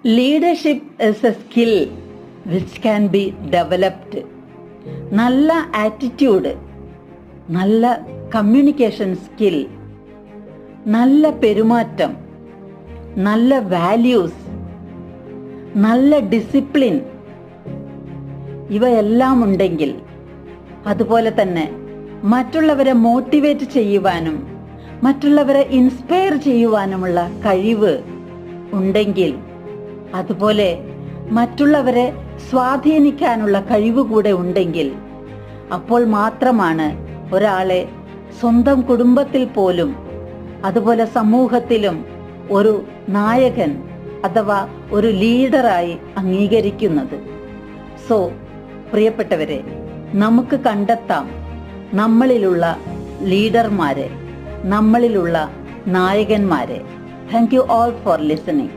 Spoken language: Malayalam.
Leadership is A skill which can be developed. നല്ല ആറ്റിറ്റ്യൂഡ്, നല്ല കമ്മ്യൂണിക്കേഷൻ സ്കിൽ, നല്ല പെരുമാറ്റം, നല്ല വാല്യൂസ്, നല്ല ഡിസിപ്ലിൻ, ഇവയെല്ലാം ഉണ്ടെങ്കിൽ, അതുപോലെ തന്നെ മറ്റുള്ളവരെ മോട്ടിവേറ്റ് ചെയ്യുവാനും മറ്റുള്ളവരെ ഇൻസ്പയർ ചെയ്യുവാനുമുള്ള കഴിവ് ഉണ്ടെങ്കിൽ, അതുപോലെ മറ്റുള്ളവരെ സ്വാധീനിക്കാനുള്ള കഴിവ് കൂടെ ഉണ്ടെങ്കിൽ, അപ്പോൾ മാത്രമാണ് ഒരാളെ സ്വന്തം കുടുംബത്തിൽ പോലും അതുപോലെ സമൂഹത്തിലും ഒരു നായകൻ അഥവാ ഒരു ലീഡറായി അംഗീകരിക്കുന്നത്. സോ പ്രിയപ്പെട്ടവരെ, നമുക്ക് കണ്ടെത്താം നമ്മളിലുള്ള ലീഡർമാരെ, നമ്മളിലുള്ള നായകന്മാരെ. Thank you all for listening.